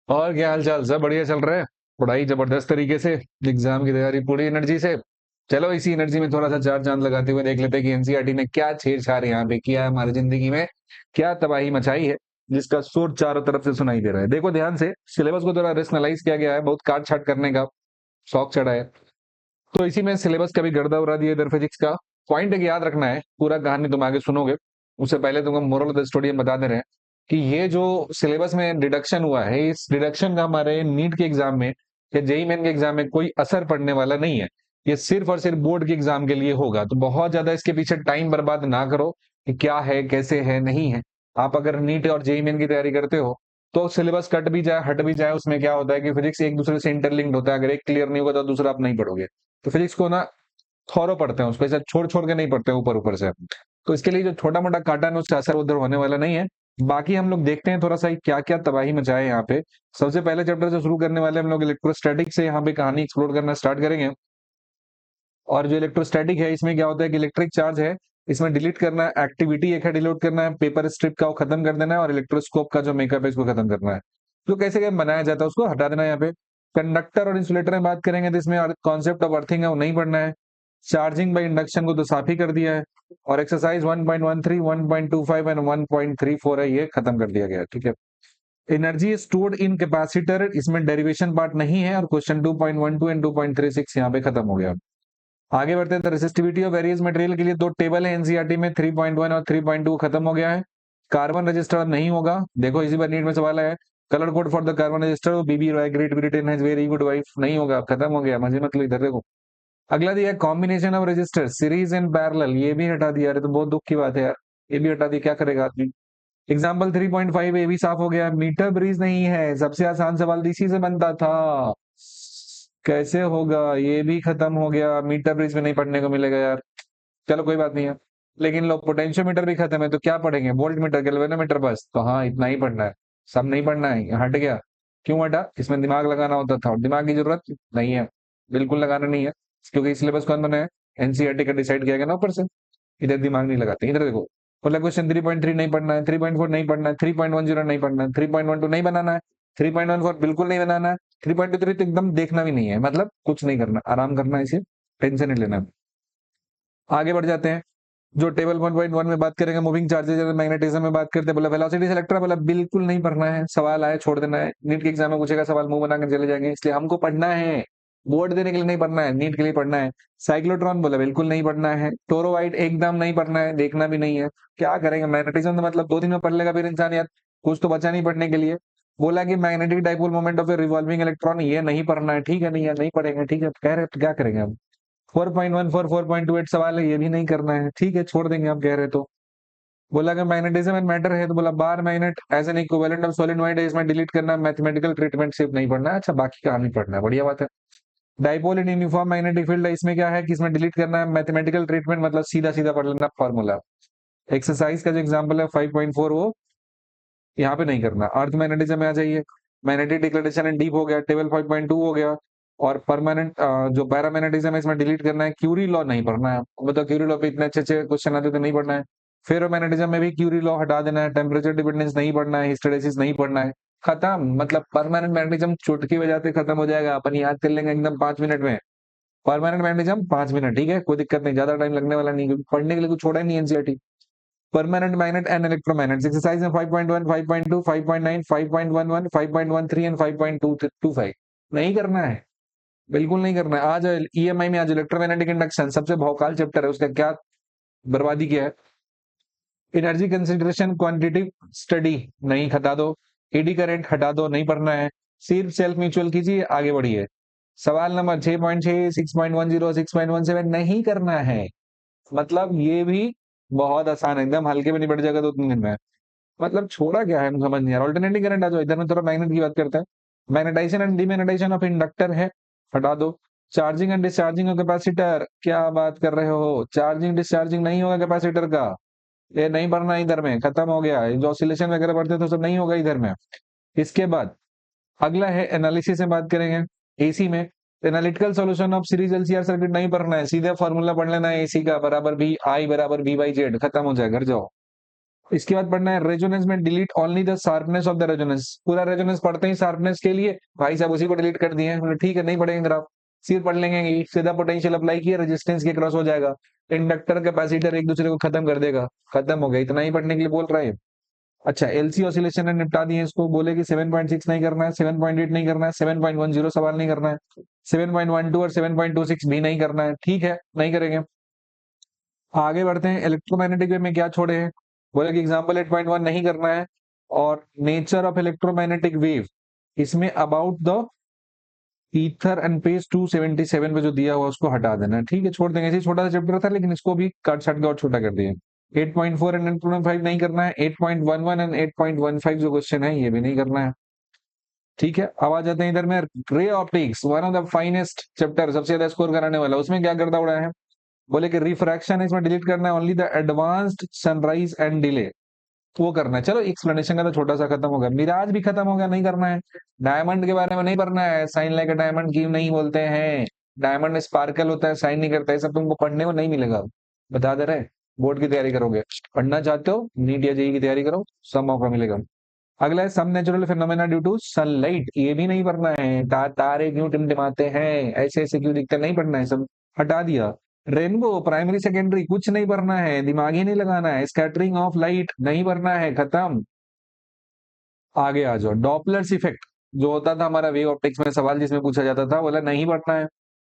और क्या हाल चाल? सब बढ़िया चल रहा है। पढ़ाई जबरदस्त तरीके से। एग्जाम की तैयारी पूरी एनर्जी से। चलो इसी एनर्जी में थोड़ा सा चार चांद लगाते हुए देख लेते हैं कि एनसीईआरटी ने क्या छेड़छाड़ यहाँ पे किया है हमारी जिंदगी में। क्या तबाही मचाई है जिसका शोर चारों तरफ से सुनाई दे रहा है। देखो ध्यान से, सिलेबस को थोड़ा रेशनलाइज किया गया है, बहुत काट छाट करने का शौक चढ़ा है। तो इसी में सिलेबस का भी गर्दा उड़ा दिया इधर फिजिक्स का। पॉइंट एक याद रखना है, पूरा कहानी तुम आगे सुनोगे उससे पहले तुमको मोरल ऑफ द स्टोरी हम बता दे रहे हैं कि ये जो सिलेबस में डिडक्शन हुआ है, इस डिडक्शन का हमारे नीट के एग्जाम में या जेई मेन के एग्जाम में कोई असर पड़ने वाला नहीं है। ये सिर्फ और सिर्फ बोर्ड के एग्जाम के लिए होगा, तो बहुत ज्यादा इसके पीछे टाइम बर्बाद ना करो कि क्या है कैसे है नहीं है। आप अगर नीट और जेई मेन की तैयारी करते हो तो सिलेबस कट भी जाए हट भी जाए, उसमें क्या होता है कि फिजिक्स एक दूसरे से इंटरलिंक्ड होता है। अगर एक क्लियर नहीं होगा तो दूसरा आप नहीं पढ़ोगे। तो फिजिक्स को ना थॉरो पढ़ते हैं, उसको ऐसा छोड़ छोड़ के नहीं पढ़ते हैं ऊपर ऊपर से। तो इसके लिए जो छोटा मोटा काटा है उससे असर उधर होने वाला नहीं है। बाकी हम लोग देखते हैं थोड़ा सा क्या क्या तबाही मचाए यहाँ पे। सबसे पहले चैप्टर से शुरू करने वाले हम लोग इलेक्ट्रोस्टैटिक से यहाँ पे कहानी एक्सप्लोर करना स्टार्ट करेंगे। और जो इलेक्ट्रोस्टैटिक है इसमें क्या होता है कि इलेक्ट्रिक चार्ज है, इसमें डिलीट करना है, एक्टिविटी एक है डिलीट करना है, पेपर स्ट्रिप का वो खत्म कर देना है, और इलेक्ट्रोस्कोप का जो मेकअप है इसको खत्म करना है। तो कैसे क्या बनाया जाता है उसको हटा देना है यहाँ पे। कंडक्टर और इंसुलेटर में बात करेंगे तो इसमें कॉन्सेप्ट ऑफ अर्थिंग है वो नहीं पढ़ना है। चार्जिंग बाय इंडक्शन को तो साफ ही कर दिया है। और एक्सरसाइज 1.13, 1.25 एंड 1.34 है, ये खत्म कर दिया गया है, ठीक है। एनर्जी स्टोर्ड इन कैपेसिटर, इसमें डेरिवेशन पार्ट नहीं है, और क्वेश्चन 2.12 एंड 2.36 यहाँ पे खत्म हो गया। आगे बढ़ते हैं तो रेसिस्टिविटी ऑफ वेरियस मटेरियल के लिए दो टेबल है एनसीईआरटी में, 3.1 और 3.2 खत्म हो गया है। कार्बन रजिस्टर नहीं होगा, देखो इसी बार नीट में सवाल है। Colour code for the carbon resistor B B Roy Great Britain has very good wife, नहीं होगा, खत्म हो गया, मजे मतलब इधर देखो। अगला दिया combination of register series and parallel, ये भी हटा दिया। अरे तो बहुत दुख की बात है यार, ये भी हटा दिया, क्या करेगा आदमी। एग्जाम्पल 3.5 ये भी साफ हो गया। मीटर ब्रिज नहीं है, सबसे आसान सवाल इसी से बनता था। कैसे होगा, ये भी खत्म हो गया, मीटर ब्रिज में नहीं पढ़ने को मिलेगा यार। चलो कोई बात नहीं है। लेकिन लो पोटेंशियोमीटर भी खत्म है तो क्या पढ़ेंगे, वोल्ट मीटर गैल्वेनोमीटर बस, तो हाँ इतना ही पढ़ना है। सब नहीं पढ़ना है, हट गया। क्यों हटा? इसमें दिमाग लगाना होता था और दिमाग की जरूरत नहीं है, बिल्कुल लगाना नहीं है। क्योंकि सिलेबस कौन बनाया? एनसीईआरटी का डिसाइड किया गया ना ऊपर से। इधर दिमाग नहीं लगाते, इधर देखो। बोला क्वेश्चन 3.3 नहीं पढ़ना है, 3.4 नहीं पढ़ना है, 3.10 नहीं पढ़ना है, 3.12 नहीं बनाना है, 3.14 बिल्कुल नहीं बनाना है, 3.23 तो एकदम देखना भी नहीं है, मतलब कुछ नहीं करना, आराम करना है, इसे टेंशन नहीं लेना। आगे बढ़ जाते हैं। जो टेबल 1.1 में बात करेंगे मूविंग चार्जेस मैग्नेटिज्म में बात करते हैं, बोला वेलोसिटी सेलेक्टर, बोला बिल्कुल नहीं पढ़ना है, सवाल आए छोड़ देना है। नीट के एग्जाम में पूछेगा सवाल मुंह बनाकर चले जाएंगे, इसलिए हमको पढ़ना है। बोर्ड देने के लिए नहीं पढ़ना है, नीट के लिए पढ़ना है। साइक्लोट्रॉन बोला बिल्कुल नहीं पढ़ना है। टोरोवाइट एकदम नहीं पढ़ना है, देखना भी नहीं है। क्या करेंगे, मैग्नेटिज्म तो मतलब 2 दिन में पढ़ लेगा फिर इंसान यार, कुछ तो बचा नहीं पढ़ने के लिए। बोला कि magnetic dipole moment of A revolving electron, ये नहीं पढ़ना है, ठीक है, नहीं है, नहीं पढ़ेंगे, ठीक है, कह रहे तो क्या करेंगे हम। 4.14 4.28 सवाल है, ये भी नहीं करना है, ठीक है, छोड़ देंगे आप कह रहे तो। बोला कि मैग्नेटिज्म एंड मैटर है तो बोला bar magnet as an equivalent of solenoid है, इसमें डिलीट करना है, मैथमेटिकल ट्रीटमेंट सिर्फ नहीं पढ़ना है। अच्छा बाकी का नहीं पढ़ना है, बढ़िया बात है। Dipole in uniform magnetic field है, इसमें क्या है कि इसमें डिलीट करना है, मैथमेटिकल ट्रीटमेंट मतलब सीधा सीधा पढ़ लेना फॉर्मूला। एक्सरसाइज का जो एग्जाम्पल है 5.4 वो यहाँ पे नहीं करना। अर्थ मैग्नेटिज्म में आ जाइए, मैग्नेटिक डिक्लेरेशन एंड डीप हो गया, टेबल 5.2 हो गया। और परमानेंट जो पैरामैग्नेटिज्म है इसमें डिलीट करना है, क्यूरी लॉ नहीं पढ़ना है, मतलब क्यूरी लॉ पे इतने अच्छे अच्छे क्वेश्चन आते थे, नहीं पढ़ना है। फेरोमैग्नेटिज्म में भी क्यूरी लॉ हटा देना है, टेम्परेचर डिपेंडेंस नहीं पढ़ना है, हिस्टेरेसिस नहीं पढ़ना है। खत्म, मतलब परमानेंट मैग्नेटिज्म चुटकी बजाते खत्म हो जाएगा, अपन याद कर लेंगे एकदम 5 मिनट में। परमानेंट मैग्नेटिज्म 5 मिनट, ठीक है, कोई दिक्कत नहीं, ज्यादा टाइम लगने वाला नहीं, क्योंकि पढ़ने के लिए कुछ छोड़ा ही नहीं NCERT. Permanent magnet and electromagnets exercise में 5.1 5.2 5.9 5.11 5.13 एंड 5.225 नहीं करना है, बिल्कुल नहीं करना है। आज ईएमआई में आज इलेक्ट्रोमैग्नेटिक इंडक्शन सबसे भौकाल चैप्टर है, उसका क्या बर्बादी किया है। एनर्जी कंसिडरेशन क्वांटिटी स्टडी नहीं, हटा दो। एडी करंट हटा दो, नहीं पढ़ना है। सिर्फ सेल्फ म्यूचुअल कीजिए, आगे बढ़िए। सवाल नंबर 6.6 6.10 6.17 नहीं करना है। मतलब ये भी बहुत आसान है, एकदम हल्के में निपट जाएगा 2-3 दिन में। मतलब छोड़ा क्या है, समझ नहीं आ रहा। ऑल्टरनेटिंग करंट आ जाओ, इधर में थोड़ा मैग्नेट की बात करते हैं। Magnetisation and demagnetisation of inductor है, हटा दो। Charging and discharging of capacitor, क्या बात कर रहे हो, चार्जिंग डिस्चार्जिंग नहीं होगा कैपेसिटर का, ये नहीं पढ़ना है इधर में, खत्म हो गया। जो ऑसिलेशन वगैरह पढ़ते हैं तो सब नहीं होगा इधर में। इसके बाद अगला है एनालिसिस में बात करेंगे। एसी में analytical solution of series LCR circuit नहीं पढ़ना है, सीधे फॉर्मूला पढ़ लेना है, एसी का बराबर बी आई बराबर बी बाई जेड, खत्म हो जाए, घर जाओ। इसके बाद पढ़ना है रेजोनेंस में delete only the sharpness of the resonance. पूरा रेजोनेंस पढ़ते ही शार्पनेस के लिए भाई साहब उसी को डिलीट कर दिए हैं। ठीक है, नहीं पढ़ेंगे ग्राफ, सिर्फ पढ़ लेंगे कि सीधा पोटेंशियल अप्लाई किया, रेजिस्टेंस के क्रॉस हो जाएगा, इंडक्टर कैपेसिटर एक दूसरे को खत्म कर देगा, खत्म हो गया। इतना ही पढ़ने के लिए बोल रहा है। अच्छा, एलसी ऑसिलेशन ने निपटा दिए इसको, बोले कि 7.6 नहीं करना है, 7.8 नहीं करना है, 7.10 सवाल नहीं करना है, 7.12 और 7.26 भी नहीं करना है। ठीक है, नहीं करेंगे। आगे बढ़ते हैं, इलेक्ट्रोमैग्नेटिक वेव में क्या छोड़े हैं, बोले कि एग्जांपल 8.1 नहीं करना है, और नेचर ऑफ इलेक्ट्रोमैग्नेटिक वेव इसमें about the ether and page 277 पे जो दिया हुआ उसको हटा देना है। ठीक है, छोड़ देंगे। ऐसे छोटा सा चैप्टर था लेकिन इसको भी काट छाट के और छोटा कर दिया। 8.4 एंड 8.5 नहीं करना है, 8.11 एंड 8.15 जो क्वेश्चन है ये भी नहीं करना है। ठीक है, अब आ जाते हैं इधर में, ray optics one of the finest chapter, सबसे ज्यादा स्कोर कराने वाला। उसमें क्या करता उड़ा है, बोले कि रिफ्रैक्शन है, इसमें डिलीट करना है only the advanced sunrise and delay, वो करना है। चलो एक्सप्लेनेशन का तो छोटा सा खत्म हो गया, मिराज भी खत्म हो गया, नहीं करना है। डायमंड के बारे में नहीं पढ़ना है, साइन लाइक डायमंड की नहीं बोलते हैं, डायमंड में स्पार्कल होता है, साइन नहीं करता है, सब तुमको पढ़ने को नहीं मिलेगा, बता दे रहे। बोर्ड की तैयारी करोगे, पढ़ना चाहते हो नीट या जेई की तैयारी करो, सब मौका मिलेगा। अगला है some natural phenomena due to sunlight, ये भी नहीं पढ़ना है। तारे क्यों टिमटिमाते हैं, ऐसे ऐसे क्यों दिखते हैं, नहीं पढ़ना है, सब हटा दिया। रेनबो प्राइमरी सेकेंडरी कुछ नहीं पढ़ना है, दिमाग ही नहीं लगाना है। स्कैटरिंग ऑफ लाइट नहीं पढ़ना है, खत्म। आगे आ जाओ, डॉपलर्स इफेक्ट जो होता था हमारा वेव ऑप्टिक्स में सवाल जिसमें पूछा जाता था, बोला नहीं पढ़ना है।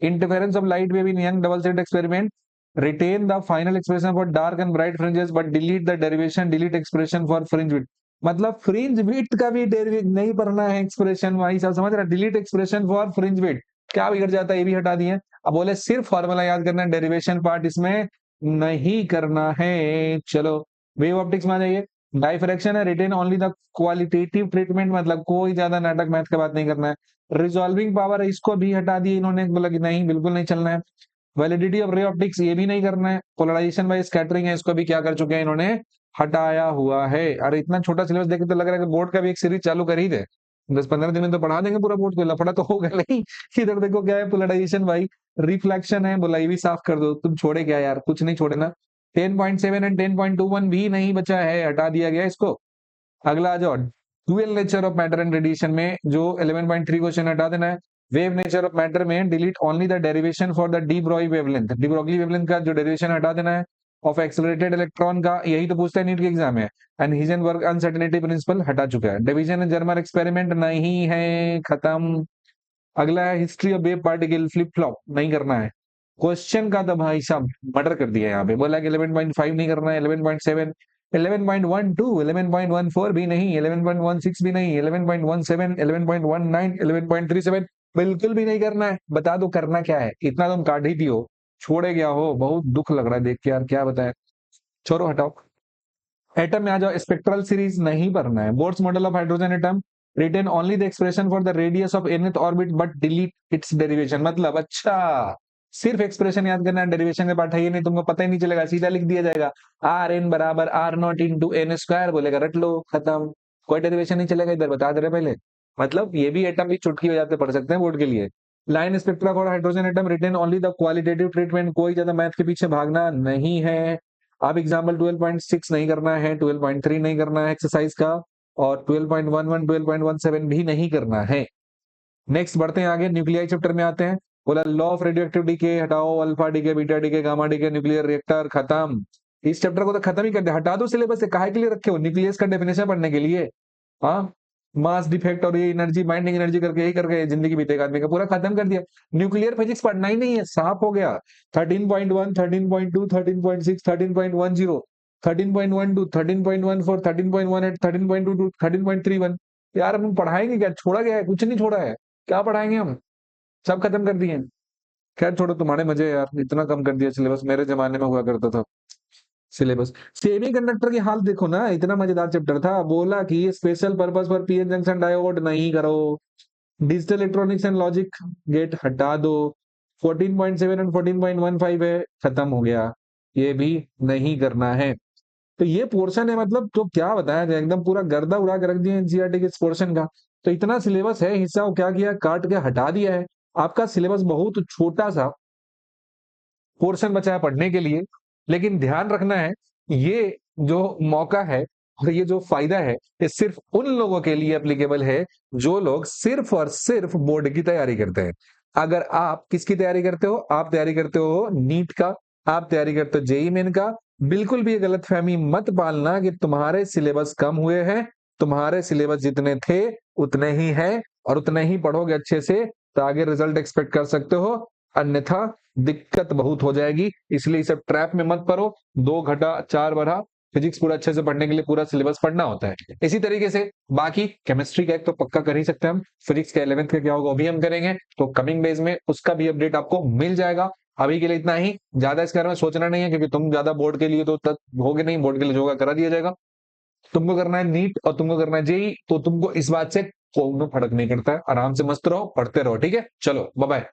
Interference of light wave in Young double slit experiment, written the final expression for dark and bright fringes but delete the derivation, delete expression for fringe width. मतलब फ्रिंज विड्थ का भी नहीं पढ़ना है एक्सप्रेशन, भाई साहब समझ रहा, delete expression for fringe width, क्या बिगड़ जाता है, ये भी हटा दिए। अब बोले सिर्फ फॉर्मूला याद करना है, डेरिवेशन पार्ट इसमें नहीं करना है। चलो वेव ऑप्टिक्स में आ जाइए। डाइफ्रैक्शन है, written only the qualitative treatment, मतलब कोई ज्यादा नाटक मैथ का बात नहीं करना है। रिजॉल्विंग पावर है, इसको भी हटा दिए इन्होंने, बोला कि नहीं बिल्कुल नहीं चलना है। वैलिडिटी ऑफ रे ऑप्टिक्स ये भी नहीं करना है। पोलराइजेशन बाय स्कैटरिंग है, इसको भी क्या कर चुके हैं इन्होंने, हटाया हुआ है। अरे इतना छोटा सिलेबस देखे तो लग रहा है कि बोर्ड का भी एक सीरीज चालू कर ही दे, 10-15 दिन में तो पढ़ा देंगे पूरा बोर्ड को, लफड़ा तो होगा नहीं। इधर देखो क्या है, पोलराइजेशन भाई, रिफ्लेक्शन है, बोला ये भी साफ कर दो, तुम छोड़े क्या यार, कुछ नहीं छोड़े ना। 10.7 एंड 10.21 भी नहीं बचा है, हटा दिया गया इसको। अगला आ जाओ, dual nature of matter and radiation में जो 11.3 क्वेश्चन हटा देना है। वेव नेचर ऑफ मैटर में delete only the derivation for the de Broglie wavelength, de Broglie wavelength का जो डेरिवेशन हटा देना है। ऑफ एक्सेलरेटेड इलेक्ट्रॉन का, यही तो पूछता है नीट के एग्जाम में। एंड हिजेनबर्ग अनसर्टेनिटी प्रिंसिपल हटा चुका है। डिवीजन एंड जर्मर एक्सपेरिमेंट नहीं है, खत्म। अगला है history of wave particle flip flop, नहीं करना है। क्वेश्चन का तो भाई साहब मर्डर कर दिया यहाँ पे, बोला कि 11.5 नहीं करना है, 11.7, 11.12, 11.14 भी नहीं, 11.16 भी नहीं, 11.17, 11.19, 11.37 बिल्कुल भी नहीं करना है। बता दो करना क्या है, इतना तुम काट ही दियो, छोड़े गया हो, बहुत दुख लग रहा है देख के यार, क्या बताएं, छोड़ो हटाओ। एटम में आ जाओ, स्पेक्ट्रल सीरीज नहीं पढ़ना है। Bohr's model of hydrogen atom, written only the expression for the radius of nth orbit but delete its derivation, मतलब अच्छा सिर्फ एक्सप्रेशन याद करना है, डेरिवेशन के पार्ट है ये नहीं, तुमको पता ही नहीं चलेगा, सीधा लिख दिया जाएगा आर एन बराबर r naught into n square, बोलेगा रट लो, खत्म। कोई डेरिवेशन नहीं चलेगा, इधर बता दे रहे पहले। मतलब ये भी एटम भी चुटकी बजाते पढ़ सकते हैं बोर्ड के लिए। Line spectra for hydrogen atom, written only the qualitative treatment, कोई ज्यादा मैथ के पीछे भागना नहीं है। अब एग्जाम्पल 12.6 नहीं करना है, 12.3 नहीं करना है एक्सरसाइज का, और 12.11, 12.17 भी नहीं करना है। नेक्स्ट बढ़ते हैं आगे, न्यूक्लियाई चैप्टर में आते हैं। बोला law of radioactive decay हटाओ, alpha decay, beta decay, gamma decay, nuclear reactor, खत्म। इस चैप्टर को तो खत्म ही कर दिया, हटा दो सिलेबस से, काहे के लिए रखे हो, न्यूक्लियस का डेफिनेशन पढ़ने के लिए। हाँ, मास डिफेक्ट और ये एनर्जी बाइंडिंग एनर्जी करके यही करके जिंदगी बीतेगा आदमी का, पूरा खत्म कर दिया। न्यूक्लियर फिजिक्स पढ़ना ही नहीं है, साफ हो गया। 13.1, 13.2, 13.6, 13.10, 13.12, 13.14, 13.18, 13.22, 13.31, यार हम पढ़ाएंगे क्या, छोड़ा गया है, कुछ नहीं छोड़ा है, क्या पढ़ाएंगे हम, सब खत्म कर दिए। खैर छोड़ो, तुम्हारे मजे यार, इतना कम कर दिया सिलेबस, मेरे जमाने में हुआ करता था सिलेबस। सेमी कंडक्टर की हाल देखो ना, इतना मजेदार चैप्टर था, बोला कि स्पेशल पर्पस पर पीएन जंक्शन डायोड नहीं करो, digital electronics and logic gate हटा दो, 14.7 एंड 14.15 है, खत्म हो गया, ये भी नहीं करना है। तो ये पोर्शन है, मतलब तो क्या बताया जाए, एकदम पूरा गर्दा उड़ा के रख दिया एनसीईआरटी के इस पोर्शन का। तो इतना सिलेबस है, हिस्सा को क्या किया, काट के हटा दिया है। आपका सिलेबस बहुत छोटा सा पोर्शन बचा है पढ़ने के लिए, लेकिन ध्यान रखना है, ये जो मौका है और ये जो फायदा है, ये सिर्फ उन लोगों के लिए एप्लीकेबल है जो लोग सिर्फ और सिर्फ बोर्ड की तैयारी करते हैं। अगर आप किसकी तैयारी करते हो, आप तैयारी करते हो नीट का, आप तैयारी करते हो जेईई मेन का, बिल्कुल भी ये गलतफहमी मत पालना कि तुम्हारे सिलेबस कम हुए हैं। तुम्हारे सिलेबस जितने थे उतने ही हैं, और उतने ही पढ़ोगे अच्छे से तो आगे रिजल्ट एक्सपेक्ट कर सकते हो, अन्यथा दिक्कत बहुत हो जाएगी। इसलिए इसे ट्रैप में मत पड़ो। 2 घटा 4 बढ़ा, फिजिक्स पूरा अच्छे से पढ़ने के लिए पूरा सिलेबस पढ़ना होता है। इसी तरीके से बाकी केमिस्ट्री का एक तो पक्का कर ही सकते हैं हम, फिजिक्स का 11th का क्या होगा वो भी हम करेंगे, तो कमिंग डेज में उसका भी अपडेट आपको मिल जाएगा। अभी के लिए इतना ही, ज्यादा इसके बारे में सोचना नहीं है क्योंकि तुम ज्यादा बोर्ड के लिए तो तक होगे नहीं, बोर्ड के लिए जो होगा करा दिया जाएगा। तुमको करना है नीट और तुमको करना है जेई, तो तुमको इस बात से कोई फर्क नहीं पड़ता है। आराम से मस्त रहो, पढ़ते रहो, ठीक है। चलो बाय बाय।